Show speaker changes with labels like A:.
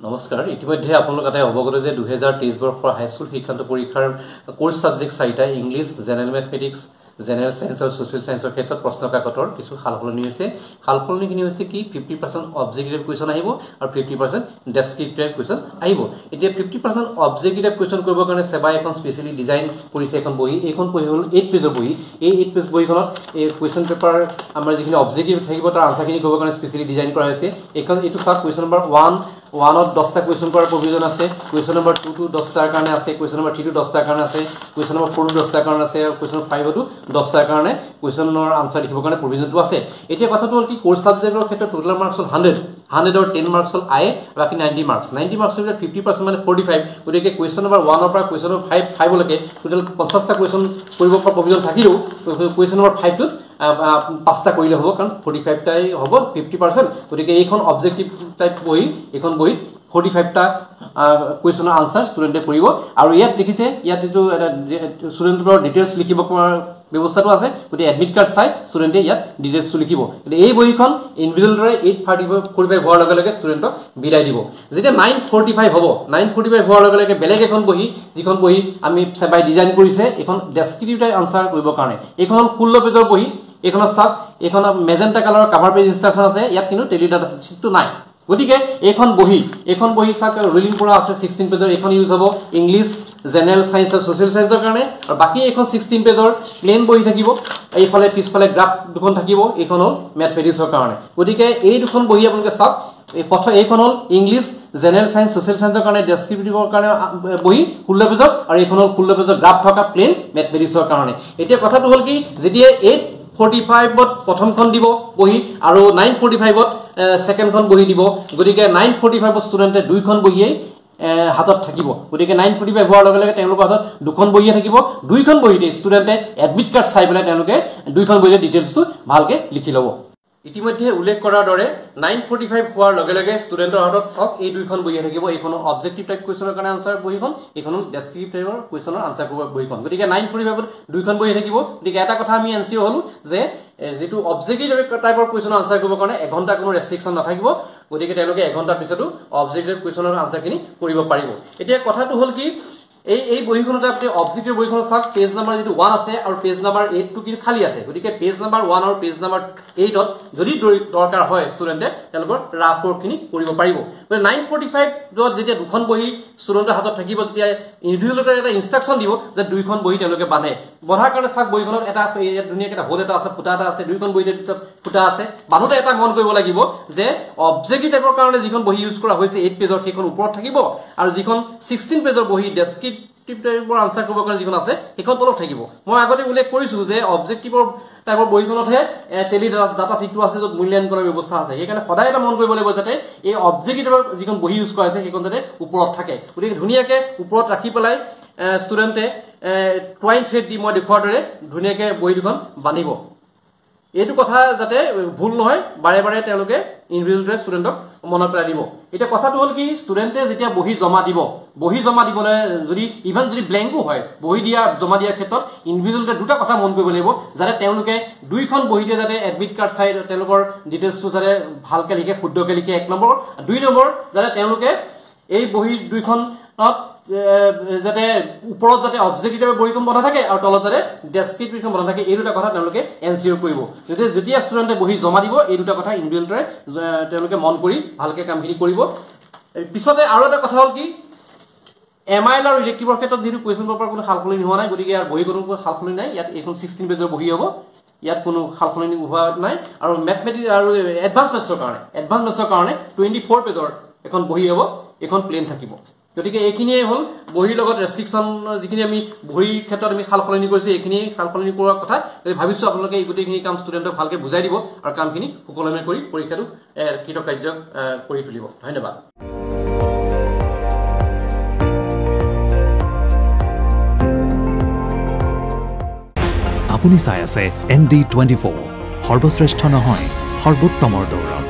A: নমস্কাৰ ইতিমধ্যে আপোনালোক এটা অৱগত যে 2023 বৰ্ষৰ হাইস্কুল শিক্ষান্ত পৰীক্ষাৰ কোৰ্স সাবজেক্ট চাৰিটা English general mathematics general science আৰু সোশ্যাল সায়েন্সৰ ক্ষেত্ৰত প্ৰশ্ন কাকতৰ কিছু সালসলনি হৈছে সালসলনিখিনি হৈছে কি 50% অবজেক্টিভ কোৱেশ্চন আহিব আৰু 50% ডেসক্ৰিপটিভ কোৱেশ্চন আহিব এতিয়া 50% অবজেক্টিভ কোৱেশ্চন কৰিবৰ কাৰণে সেবা এখন স্পেশালি ডিজাইন কৰিছে এখন বহি এইখন বহি হল 8 পেজৰ বহি এই 8 পেজ বহিখনত এই কোৱেশ্চন পেপাৰ আমাৰ যিখিনি অবজেক্টিভ থাকিব তাৰ আনসাৰখিনি কৰিবৰ কাৰণে স্পেশালি ডিজাইন কৰা হৈছে এখন এটো সাব কোৱেশ্চন নম্বৰ 1 of 10 টা কোৱেশ্চন কৰাৰ প্ৰভিজন আছে কোৱেশ্চন নম্বৰ 2 to 10 টাৰ কাৰণে আছে কোৱেশ্চন নম্বৰ 3 to 10 টাৰ কাৰণে আছে কোৱেশ্চন নম্বৰ 4 to 10 টাৰ কাৰণে আছে আৰু কোৱেশ্চন 5 to 10 টাৰ কাৰণে কোৱেশ্চনৰ আনসাৰ লিখিবৰ কাৰণে প্ৰভিজনটো আছে এতিয়া কথাটো হ'ল কি কোৰ্স সাবজেক্টৰ ক্ষেত্ৰত টোটাল মাৰ্কস হ'ল 100 or 10 marks হ'ল আই বাকি 90 marks 90 marks এৰ 50% মানে 45 গতিকে কোৱেশ্চন নম্বৰ 1 ৰ পৰা কোৱেশ্চন নম্বৰ 5 লৈকে টোটাল 50 টা কোৱেশ্চন কৰিব পৰা প্ৰভিজন থাকিলেও কোৱেশ্চন নম্বৰ 5 টোত 5 টা কৰিলে হ'ব কাৰণ 45 টাই হ'ব 50% গতিকে এইখন অবজেক্টিভ টাইপ বহি এখন বহি 45 টা কোৱেশ্চনৰ আনসাৰ ষ্টুডেন্টে কৰিব আৰু ইয়াত দেখিছে ইয়াত এটো ষ্টুডেন্টৰ ডিটেইলছ লিখিব পৰা ব্যৱস্থাটো আছে গতি এডমিট কাৰ্ড চাই ষ্টুডেন্টে ইয়াত ডিটেইলছ লিখিব গতি এই বহিখন ইন্ডিভিজুৱেলৰে 845 হোৱাৰ লগে লগে ষ্টুডেন্টক বিলাই দিব যেতিয়া 945 হ'ব 945 হোৱাৰ লগে লগে বেলেগ এখন বহি যিখন বহি আমি সেবাই ডিজাইন কৰিছে এখন ডেসক্ৰিপটিভ আনসাৰ কৰিব কাৰণে এইখন 16 পেজৰ বহি এইখনত সাব এইখন মেজেন্টা কালাৰৰ কভাৰ পেজ ইনষ্ট্ৰাকচন আছে ইয়াত কিন্তু টেলি ডাটা শিটটো নাই গতিকে এইখন বহি সাক ৰুলিং পৰা আছে 16 পেজৰ এখন ইউজ হ'ব ইংলিশ জেনাৰেল সায়েন্স আৰু সোশ্যাল সায়েন্সৰ কাৰণে আৰু বাকি এখন 16 পেজৰ প্লেন বহি থাকিব এইফালে পিছফালে গ্ৰাফ দুখন থাকিব এইখন হ'ল ম্যাথমেটিক্সৰ কাৰণে গতিকে এই দুখন বহি আপোনালোকে সাক এই প্ৰথম এইখন হ'ল ইংলিশ জেনাৰেল সায়েন্স সোশ্যাল সায়েন্সৰ কাৰণে ডেসক্ৰিপটিভৰ কাৰণে বহি 16 পেজৰ আৰু এইখন হ'ল 16 পেজৰ গ্ৰাফ থকা প্লেন ম্যাথমেটিক্সৰ কাৰণে এতিয়া কথাটো হ'ল কি যেতিয়া 845 ত প্ৰথমখন দিব বহি আৰু 945 ত সেকেন্ডখন বহি দিব গতিকে 945 ষ্টুডেন্টে দুইখন বহিয়ে হাতত থাকিব গতিকে 945 হোৱাৰ লগে লগে তেওঁলোকৰ হাতত দুখন বহিয়ে থাকিব দুইখন বহিতে ষ্টুডেন্টে এডমিট কাৰ্ড চাই পেলাই তেওঁলোকে দুইখন বহিতে ডিটেইলছটো ভালকে লিখি ল'ব ইতিমধ্যে উল্লেখ কৰাৰ দৰে 945 হোৱাৰ লগে লগে ষ্টুডেন্টৰ হাতত সব এই দুইখন বহি থাকিব এইখন অবজেক্টিভ টাইপ কোৱেশ্চনৰ কাৰণে আনসাৰ বহিখন এইখন ডেসক্ৰিপটিভৰ কোৱেশ্চনৰ আনসাৰ কৰিব বহিখন গতিকে 945 ত দুইখন বহি থাকিব গতিকে এটা কথা আমি এনসিও হলো যে যেটো অবজেক্টিভ টাইপৰ কোৱেশ্চনৰ আনসাৰ কৰিব কাৰণে 1 ঘণ্টা কোনো ৰেষ্ট্ৰিকশন নাথাকিব গতিকে তেওঁলোকে 1 ঘণ্টা পিছতো অবজেক্টিভ কোৱেশ্চনৰ আনসাৰখিনি কৰিব পাৰিব এতিয়া কথাটো হ'ল কি এই বহিখনত আপনি অবজেক্টিভ বহিখন চাক পেজ নাম্বাৰ যেটো 1 আছে আৰু পেজ নাম্বাৰ 8 টো কি খালি আছে গতিকে পেজ নাম্বাৰ 1 আৰু পেজ নাম্বাৰ 8 ত যদি দৰকাৰ হয় ষ্টুডেন্টে তেওঁলোকৰ ৰাফ ৱৰ্কখিনি কৰিব পাৰিব 945 ত যেতিয়া দুখন বহি ষ্টুডেন্টৰ হাতত থাকিব তেতিয়া ইন্ডিভিজুৱেলৰ এটা ইনষ্ট্ৰাকচন দিব যে দুইখন বহি তেওঁলোকে বানে বঢ়াৰ কাৰণে চাক বহিখনত এটা ধুনীয়াকৈ এটা হোল এটা আছে ফুটা এটা আছে দুইখন বহিতে দুটা ফুটা আছে বানুতে এটা মন কৰিব লাগিব যে অবজেক্টিভ টাইপৰ কাৰণে যিখন বহি ইউজ কৰা হৈছে 8 পেজৰ সেইখন ওপৰত থাকিব আৰু যিখন 16 পেজৰ বহি ডেসক্ৰিপটিভ টাইপৰ আনসাৰ কৰিব কাৰণে যিখন আছে সেইখন তলত থাকিব মই আগতে উল্লেখ কৰিছো যে অবজেক্টিভৰ টাইপৰ বহিখনতহে টেলি ডাটা শিটটো আছে যত মূল্যায়ন কৰাৰ ব্যৱস্থা আছে সেইকাৰণে সদায় এটা মন কৰিব লাগিব যাতে এই অবজেক্টিভৰ যিখন বহি ইউজ কৰা আছে সেইখন যাতে ওপৰত থাকে গতিকে ধুনীয়াকৈ ওপৰত ৰাখি পেলাই ষ্টুডেন্টে টুৱাইন থ্ৰেড দি মই দেখুৱাৰ দৰে ধুনীয়াকৈ বহি দুখন বান্ধিব এইটো কথা যাতে ভুল নহয় বাৰে বাৰে তেওঁলোকে ইন্ডিভিজুৱেল ষ্টুডেন্টক মনত পেলাই দিব এটা কথাটো হ'ল কি ষ্টুডেন্টে যেতিয়া বহি জমা দিবলৈ যদি ইভেন যদি ব্ল্যাঙ্কো হয় বহি জমা দিয়াৰ ক্ষেত্ৰত ইন্ডিভিজুৱেলতে দুটা কথা মন কৰিব লাগিব যাতে তেওঁলোকে দুইখন বহিতে যাতে এডমিট কাৰ্ড চাই তেওঁলোকৰ ডিটেইলছটো যাতে ভালকে লিখে শুদ্ধকে লিখে 1 নম্বৰ 2 নম্বৰ যাতে তেওঁলোকে এই বহি দুইখনত যাতে ওপৰত যাতে অবজেক্টিভ বহিখন বনা থাকে আৰু তলত যাতে ডেসক্ৰিপটিভ বনা থাকে এই দুটা কথা তেওঁলোকে এনসিও কৰিব যদি ষ্টুডেন্টে বহি জমা দিব এই দুটা কথা ইন্ডিভিজুৱেলৰে তেওঁলোকে মন কৰি ভালকে কামখিনি কৰিব পিছতে আৰু এটা কথা হ'ল কি এমআইএল আৰু ইলেক্টিভৰ ক্ষেত্ৰত যেটো কোৱেশ্চন পেপাৰ কোনো সালসলনি হোৱা নাই গতিকে ইয়াৰ বহি কোনো সালসলনি নাই ইয়াত এখন 16 পেজৰ বহি হ'ব ইয়াত কোনো সালসলনি হোৱা নাই আৰু ম্যাথমেটিক্স আৰু এডভান্স মেথছৰ কাৰণে 24 পেজৰ এখন বহি হ'ব এখন প্লেন থাকিব গতিকে এইখিনিয়ে হ'ল বহিৰ লগত ৰেষ্ট্ৰিকশন যিখিনি আমি বহিৰ ক্ষেত্ৰত আমি সালসলনি কৰিছো এইখিনি সালসলনি কৰাৰ কথা ভাবিছো আপোনালোকে এই গোটেইখিনি কাম ষ্টুডেন্টক ভালকে বুজাই দিব আৰু কামখিনি সুকলমে কৰি পৰীক্ষাটো কৃতকাৰ্য কৰি তুলিব ধন্যবাদ
B: আপুনি চাই আছে ND24 সৰ্বশ্ৰেষ্ঠ নহয় সৰ্বোত্তমৰ দৌৰ